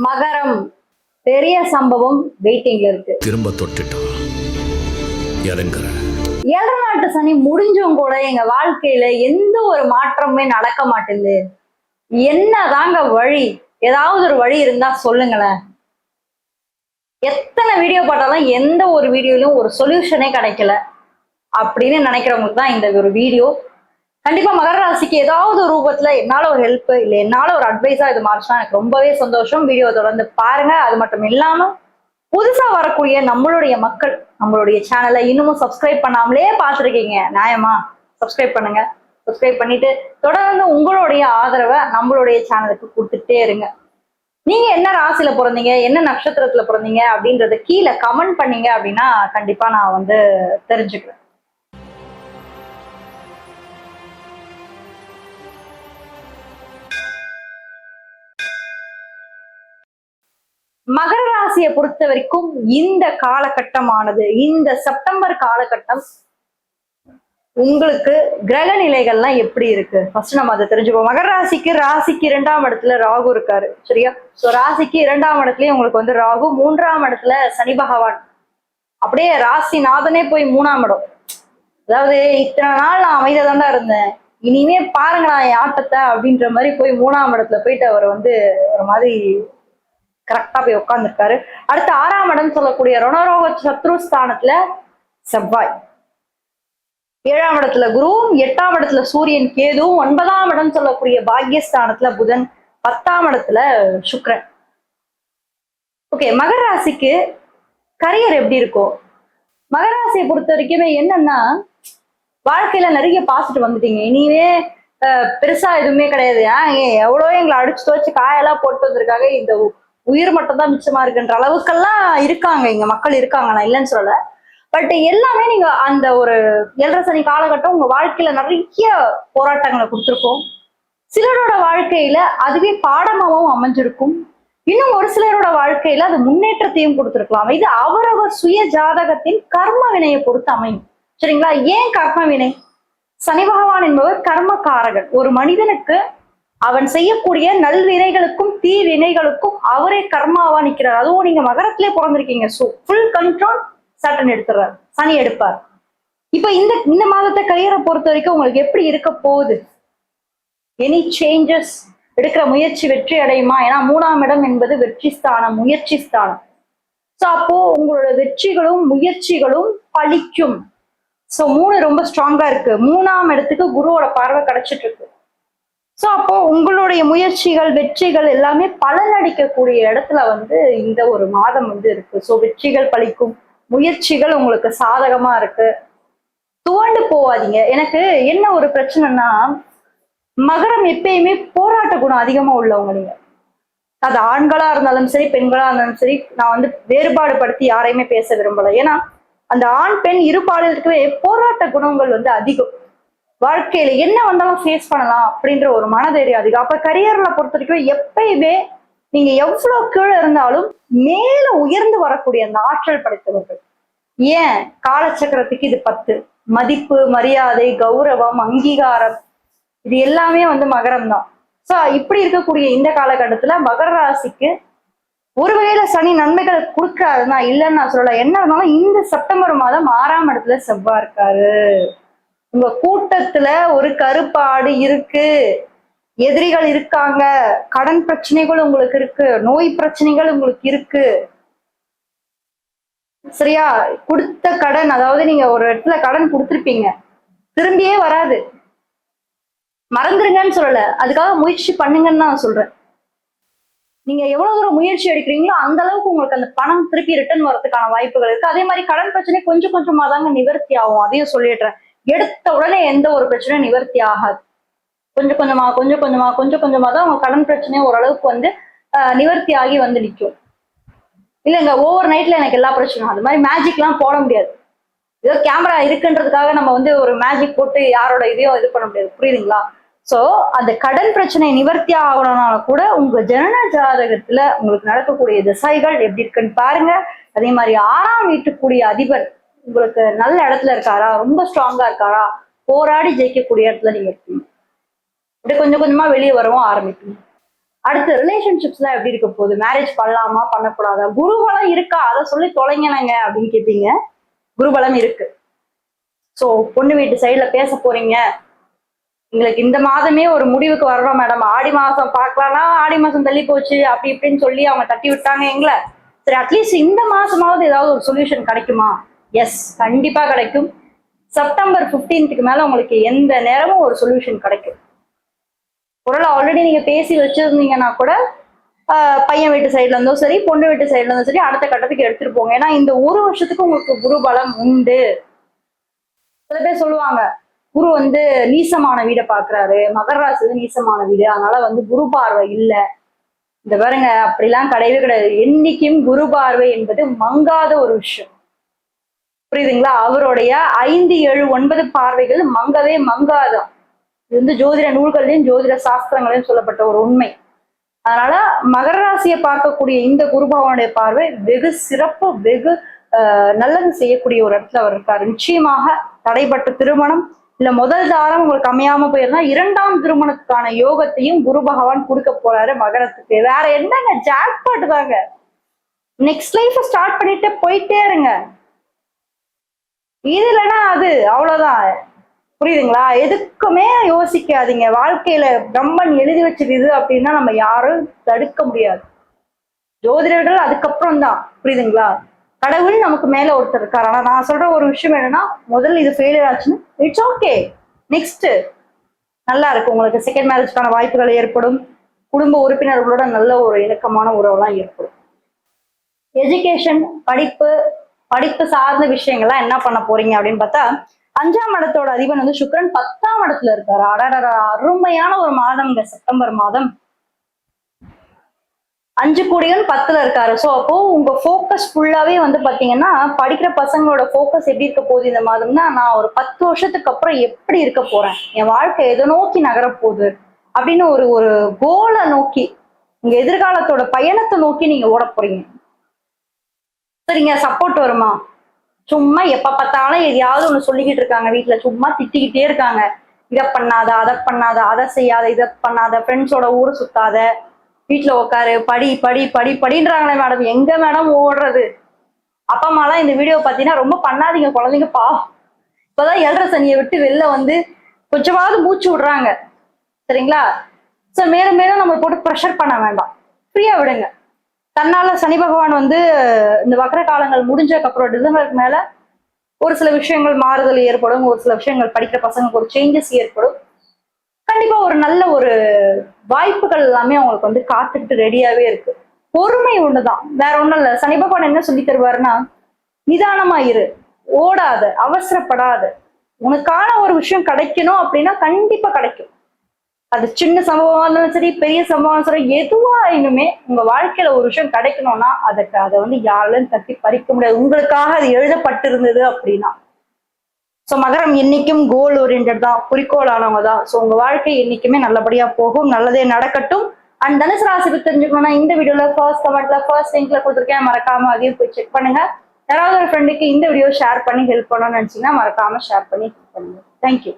மகரம் பெரிய சம்பவம் வெயிட்டிங்ல இருக்கு. திரும்ப தொட்டுட்டான் இறங்குற 7 நாட்டு சனி முடிஞ்சும் கூட எங்க வாழ்க்கையில எந்த ஒரு மாற்றமுமே நடக்க மாட்டேங்குது. என்னதாங்க வழி? ஏதாவது ஒரு வழி இருந்தா சொல்லுங்களேன். எத்தனை வீடியோ பார்த்தாலும் எந்த ஒரு வீடியோலையும் ஒரு சொல்யூஷனே கிடைக்கல அப்படின்னு நினைக்கிறவங்களுக்கு தான் இந்த ஒரு வீடியோ. கண்டிப்பா மகர ராசிக்கு ஏதாவது ஒரு ரூபத்துல என்னால ஒரு ஹெல்ப் இல்ல என்னால ஒரு அட்வைஸா இது மாறிச்சுன்னா எனக்கு ரொம்பவே சந்தோஷம். வீடியோ தொடர்ந்து பாருங்க. அது மட்டும் இல்லாம புதுசா வரக்கூடிய நம்மளுடைய மக்கள் நம்மளுடைய சேனலை இன்னமும் சப்ஸ்கிரைப் பண்ணாமலே பார்த்துருக்கீங்க, நியாயமா? சப்ஸ்கிரைப் பண்ணுங்க. சப்ஸ்கிரைப் பண்ணிட்டு தொடர்ந்து உங்களுடைய ஆதரவை நம்மளுடைய சேனலுக்கு கொடுத்துட்டே இருங்க. நீங்க என்ன ராசியில பிறந்தீங்க, என்ன நட்சத்திரத்துல பிறந்தீங்க அப்படின்றத கீழே கமெண்ட் பண்ணீங்க அப்படின்னா கண்டிப்பா நான் தெரிஞ்சுக்கிறேன். மகர ராசியை பொறுத்த வரைக்கும் இந்த காலகட்டமானது, இந்த செப்டம்பர் காலகட்டம் உங்களுக்கு கிரக நிலைகள்லாம் எப்படி இருக்கு ஃபர்ஸ்ட் நம்ம அதை தெரிஞ்சுப்போம். மகர ராசிக்கு 2ஆம் இடத்துல ராகு இருக்காரு, சரியா? சோ ராசிக்கு 2ஆம் இடத்துலயும் உங்களுக்கு ராகு, 3ஆம் இடத்துல சனி பகவான். அப்படியே ராசி நாதனே போய் 3ஆம் இடம். அதாவது இத்தனை நாள் நான் அமைதியா தான் இருந்தேன், இனிமே பாருங்களா என் ஆட்டத்தை அப்படின்ற மாதிரி போய் 3ஆம் இடத்துல போயிட்டு அவர் ஒரு மாதிரி கரெக்டா போய் உட்கார்ந்துருக்காரு. அடுத்து 6ஆம் இடம் சொல்லக்கூடிய ரணரோக சத்ருஸ்தானத்துல செவ்வாய், 7ஆம் இடத்துல குரு, 8ஆம் இடத்துல சூரியன் கேது, 9ஆம் இடம் சொல்லக்கூடிய பாக்யஸ்தானத்துல புதன், 10ஆம் இடத்துல சுக்கிரன். ஓகே, மகர ராசிக்கு கரியர் எப்படி இருக்கும்? மகர ராசியை பொறுத்த வரைக்குமே என்னன்னா, வாழ்க்கையில நிறைய பார்த்துட்டு வந்துட்டீங்க, இனிமே பெருசா எதுவுமே கிடையாது. எவ்வளோ எங்களை அடிச்சு துவச்சு காயெல்லாம் போட்டு வந்திருக்காங்க, இந்த உயிர் மட்டும் தான் மிச்சமா இருக்குன்ற அளவுக்கெல்லாம் இருக்காங்க இங்க மக்கள் இருக்காங்க, நான் இல்லைன்னு சொல்லல. பட் எல்லாமே நீங்க அந்த ஒரு 7.5 சனி காலகட்டம் உங்க வாழ்க்கையில நிறைய போராட்டங்களை கொடுத்துருக்கோம். சிலரோட வாழ்க்கையில அதுவே பாடமாவும் அமைஞ்சிருக்கும். இன்னும் ஒரு சிலரோட வாழ்க்கையில அது முன்னேற்றத்தையும் கொடுத்துருக்கலாம். இது அவரவர் சுய ஜாதகத்தின் கர்ம வினையை பொறுத்து அமையும், சரிங்களா? ஏன் கர்ம வினை? சனி பகவான் என்பவர் கர்மகாரகன். ஒரு மனிதனுக்கு அவன் செய்யக்கூடிய நல்வினைகளுக்கும் தீவினைகளுக்கும் அவரே கர்மாவா நிற்கிறார். அதுவும் நீங்க மகரத்திலே பிறந்திருக்கீங்க. ஸோ ஃபுல் கண்ட்ரோல் சட்டன் எடுத்துறாரு, சனி எடுப்பார். இப்ப இந்த மாதத்தை கரியரை பொறுத்த வரைக்கும் உங்களுக்கு எப்படி இருக்க போகுது? Any changes? எடுக்கிற முயற்சி வெற்றி அடையுமா? ஏன்னா 3ஆம் இடம் என்பது வெற்றி ஸ்தானம், முயற்சி ஸ்தானம். ஸோ அப்போ உங்களோட வெற்றிகளும் முயற்சிகளும் பலிக்கும். ஸோ 3 ரொம்ப ஸ்ட்ராங்கா இருக்கு. 3ஆம் இடத்துக்கு குருவோட பார்வை கிடைச்சிட்டு இருக்கு. ஸோ அப்போ உங்களுடைய முயற்சிகள் வெற்றிகள் எல்லாமே பலனடிக்கக்கூடிய இடத்துல இந்த ஒரு மாதம் இருக்கு. ஸோ வெற்றிகள் பலிக்கும், முயற்சிகள் உங்களுக்கு சாதகமா இருக்கு. துவண்டு போவாதீங்க. எனக்கு என்ன ஒரு பிரச்சனைனா, மகரம் எப்பயுமே போராட்ட குணம் அதிகமா உள்ளவங்க. நீங்க அது ஆண்களா இருந்தாலும் சரி பெண்களா இருந்தாலும் சரி, நான் வேறுபாடு படுத்தி யாரையுமே பேச விரும்பல. ஏன்னா அந்த ஆண் பெண் இருபாலிற்குமே போராட்ட குணங்கள் அதிகம். வாழ்க்கையில என்ன வந்தாலும் ஃபேஸ் பண்ணலாம் அப்படின்ற ஒரு மனதைரியம் அதிகம். அப்ப கரியர்ல பொறுத்த வரைக்கும் எப்பயுமே நீங்க எவ்வளவு கீழே இருந்தாலும் மேல உயர்ந்து வரக்கூடிய அந்த ஆற்றல் படைத்தவர்கள். ஏன் காலச்சக்கரத்துக்கு இது 10. மதிப்பு, மரியாதை, கௌரவம், அங்கீகாரம், இது எல்லாமே மகரம் தான். சோ இப்படி இருக்கக்கூடிய இந்த காலகட்டத்துல மகர ராசிக்கு ஒரு வகையில சனி நன்மைகள் கொடுக்காதுன்னா இல்லைன்னு நான் சொல்லல. என்ன இருந்தாலும் இந்த செப்டம்பர் மாதம் 6ஆம் இடத்துல செவ்வாய் இருக்காரு. உங்க கூட்டத்துல ஒரு கருப்பாடு இருக்கு, எதிரிகள் இருக்காங்க, கடன் பிரச்சனைகள் உங்களுக்கு இருக்கு, நோய் பிரச்சனைகள் உங்களுக்கு இருக்கு, சரியா? கொடுத்த கடன், அதாவது நீங்க ஒரு இடத்துல கடன் கொடுத்துருப்பீங்க, திரும்பியே வராது. மறந்துருங்கன்னு சொல்லல, அதுக்காக முயற்சி பண்ணுங்கன்னு நான் சொல்றேன். நீங்க எவ்வளவு தூரம் முயற்சி எடுக்கிறீங்களோ அந்த அளவுக்கு உங்களுக்கு அந்த பணம் திருப்பி ரிட்டர்ன் வரதுக்கான வாய்ப்புகள் இருக்கு. அதே மாதிரி கடன் பிரச்சனை கொஞ்சம் கொஞ்சமா தாங்க நிவர்த்தி ஆகும், அதையும் சொல்லிடுறேன். எடுத்த உடனே எந்த ஒரு பிரச்சனையும் நிவர்த்தி ஆகாது. கொஞ்சம் கொஞ்சமா தான் உங்க கடன் பிரச்சனையும் ஓரளவுக்கு நிவர்த்தி ஆகி நிற்கும். இல்லைங்க ஓவர் நைட்ல எனக்கு எல்லா பிரச்சனையும், அது மாதிரி மேஜிக் எல்லாம் போட முடியாது. ஏதோ கேமரா இருக்குன்றதுக்காக நம்ம ஒரு மேஜிக் போட்டு யாரோட இதையும் இது பண்ண முடியாது, புரியுதுங்களா? சோ அந்த கடன் பிரச்சனை நிவர்த்தி ஆகணும்னால கூட உங்க ஜனன ஜாதகத்துல உங்களுக்கு நடக்கக்கூடிய திசைகள் எப்படி இருக்குன்னு பாருங்க. அதே மாதிரி 6ஆம் வீட்டுக்குரிய அதிபர் உங்களுக்கு நல்ல இடத்துல இருக்காரா, ரொம்ப ஸ்ட்ராங்கா இருக்காரா, போராடி ஜெயிக்கக்கூடிய இடத்துல நீங்க இருக்கீங்க. அப்படியே கொஞ்சம் கொஞ்சமா வெளியே வரவும் ஆரம்பிக்கணும். அடுத்து ரிலேஷன்ஷிப்ஸ்லாம் எப்படி இருக்க போகுது, மேரேஜ் பண்ணலாமா பண்ணக்கூடாதா, குருபலம் இருக்கா அதை சொல்லி தொலைங்கனங்க அப்படின்னு கேட்பீங்க. குருபலம் இருக்கு. ஸோ பொண்ணு வீட்டு சைட்ல பேச போறீங்க, எங்களுக்கு இந்த மாதமே ஒரு முடிவுக்கு வர்றோம் மேடம், ஆடி மாசம் பார்க்கலாம்னா ஆடி மாசம் தள்ளி போச்சு அப்படி இப்படின்னு சொல்லி அவங்க தட்டி விட்டாங்க எங்களை. சரி அட்லீஸ்ட் இந்த மாசமாவது ஏதாவது ஒரு சொல்யூஷன் கிடைக்குமா? எஸ், கண்டிப்பா கிடைக்கும். செப்டம்பர் 15க்கு மேல உங்களுக்கு எந்த நேரமும் ஒரு சொல்யூஷன் கிடைக்கும். ஒருவேளை ஆல்ரெடி நீங்க பேசி வச்சிருந்தீங்கன்னா கூட பையன் வீட்டு சைட்ல இருந்தோ சரி, பொண்ணு வீட்டு சைட்ல இருந்தோ சரி, அடுத்த கட்டத்துக்கு எடுத்துட்டு போங்க. ஏன்னா இந்த ஒரு வருஷத்துக்கு உங்களுக்கு குரு பலம் உண்டு. சில பேர் சொல்லுவாங்க குரு வந்து நீசமான வீடை பாக்குறாரு, மகர ராசி நீசமான வீடு, அதனால குரு பார்வை இல்ல. இந்த பாருங்க, அப்படிலாம் கிடையவே கிடையாது. என்னைக்கும் குரு பார்வை என்பது மங்காத ஒரு விஷயம். புரியுதுங்களா? அவருடைய 5, 7, 9 பார்வைகள் மங்கவே மங்காதான். இது ஜோதிட நூல்களையும் ஜோதிட சாஸ்திரங்களையும் சொல்லப்பட்ட ஒரு உண்மை. அதனால மகர ராசியை பார்க்கக்கூடிய இந்த குரு பகவானுடைய பார்வை வெகு சிறப்பு, வெகு நல்லது செய்யக்கூடிய ஒரு இடத்துல அவர் இருக்காரு. நிச்சயமாக தடைப்பட்ட திருமணம் இல்ல முதல் தாரம் உங்களுக்கு அமையாம போயிருந்தா 2ஆம் திருமணத்துக்கான யோகத்தையும் குரு பகவான் கொடுக்க போறாரு மகரத்துக்கு. வேற என்னங்க, ஜாக்பாட் தாங்க. நெக்ஸ்ட் லைஃப் ஸ்டார்ட் பண்ணிட்டு போயிட்டே இருங்க. இது இல்லைன்னா அது அவ்வளவுதான். புரியுதுங்களா? எதுக்குமே யோசிக்காதீங்க. வாழ்க்கையில பிரம்மன் எழுதி வச்சது இது அப்படின்னா நம்ம யாரும் தடுக்க முடியாது. ஜோதிடர்கள் அதுக்கப்புறம் தான். புரியுதுங்களா? கடவுள் நமக்கு மேல ஒருத்தர் இருக்காரு. ஆனா நான் சொல்ற ஒரு விஷயம் என்னன்னா, முதல்ல இது ஃபெயிலியர் ஆச்சுன்னு இட்ஸ் ஓகே, நெக்ஸ்ட் நல்லா இருக்கு. உங்களுக்கு செகண்ட் மேரேஜ்க்கான வாய்ப்புகள் ஏற்படும். குடும்ப உறுப்பினர்களோட நல்ல ஒரு இணக்கமான உறவுலாம் ஏற்படும். எஜுகேஷன், படிப்பு சார்ந்த விஷயங்கள்லாம் என்ன பண்ண போறீங்க அப்படின்னு பார்த்தா, 5ஆம் இடத்தோட அதிபன் சுக்கிரன் 10ஆம் இடத்துல இருக்காரு. அருமையான ஒரு மாதம்ங்க செப்டம்பர் மாதம். 5 கோடிகள் 10ல இருக்காரு. ஸோ அப்போ உங்க ஃபோக்கஸ் ஃபுல்லாவே பாத்தீங்கன்னா, படிக்கிற பசங்களோட ஃபோக்கஸ் எப்படி இருக்க போகுது இந்த மாதம்னா, நான் ஒரு 10 வருஷத்துக்கு அப்புறம் எப்படி இருக்க போறேன், என் வாழ்க்கை எதை நோக்கி நகரப்போகுது அப்படின்னு ஒரு கோலை நோக்கி, உங்க எதிர்காலத்தோட பயணத்தை நோக்கி நீங்க ஓட போறீங்க. சரிங்க, சப்போர்ட் வருமா? சும்மா எப்ப பார்த்தாலும் எதையாவது ஒண்ணு சொல்லிக்கிட்டு இருக்காங்க, வீட்டுல சும்மா திட்டிக்கிட்டே இருக்காங்க. இதை பண்ணாத, அதை பண்ணாத, அதை செய்யாத, இதை பண்ணாத, ஃப்ரெண்ட்ஸோட ஊரை சுத்தாத, வீட்டுல உட்காரு, படி படி படி படின்றாங்களே மேடம். எங்க மேடம் ஓடுறது? அப்பா அம்மாலாம் இந்த வீடியோ பார்த்தீங்கன்னா ரொம்ப பண்ணாதீங்க, குழந்தைங்க பாவம். இப்பதான் 7.5 சனியை விட்டு வெளில கொஞ்சமாவது மூச்சு விடுறாங்க. சரிங்களா? ஸோ மேலும் மேலும் நம்ம போட்டு ப்ரெஷர் பண்ண வேண்டாம், ஃப்ரீயா விடுங்க. தன்னால சனி பகவான் இந்த வக்ர காலங்கள் முடிஞ்சதுக்கு அப்புறம் டிசம்பருக்கு மேல ஒரு சில விஷயங்கள் மாறுதல் ஏற்படும். ஒரு சில விஷயங்கள் படிக்கிற பசங்களுக்கு ஒரு சேஞ்சஸ் ஏற்படும். கண்டிப்பா ஒரு நல்ல ஒரு வாய்ப்புகள் எல்லாமே அவங்களுக்கு காத்துக்கிட்டு ரெடியாவே இருக்கு. பொறுமை ஒண்ணுதான், வேற ஒண்ணும் இல்ல. சனி பகவான் என்ன சொல்லி தருவாருன்னா, நிதானமா இரு, ஓடாத, அவசரப்படாத. உனக்கான ஒரு விஷயம் கிடைக்கணும் அப்படின்னா கண்டிப்பா கிடைக்கும். அது சின்ன சம்பவம் இருந்தாலும் சரி, பெரிய சம்பவம் சரி, எதுவா இனிமே உங்க வாழ்க்கையில ஒரு விஷயம் கிடைக்கணும்னா அதை யாராலும் தட்டி பறிக்க முடியாது. உங்களுக்காக அது எழுதப்பட்டிருந்தது அப்படின்னா. ஸோ மகரம் என்னைக்கும் கோல் ஓரியன்ட் தான், குறிக்கோளானவங்க தான். ஸோ உங்க வாழ்க்கை என்னைக்குமே நல்லபடியா போகும், நல்லதே நடக்கட்டும். அண்ட் தனுசு ராசி பத்தி தெரிஞ்சுக்கணும்னா இந்த வீடியோல ஃபர்ஸ்ட் கமெண்ட்ல ஃபர்ஸ்ட் லிங்க்ல கொடுத்துருக்கேன், மறக்காம அதையும் போய் செக் பண்ணுங்க. யாராவது ஒரு ஃப்ரெண்டுக்கு இந்த வீடியோ ஷேர் பண்ணி ஹெல்ப் பண்ணணும்னு நினைச்சீங்கன்னா மறக்காம ஷேர் பண்ணி ஹெல்ப் பண்ணுங்க. தேங்க்யூ.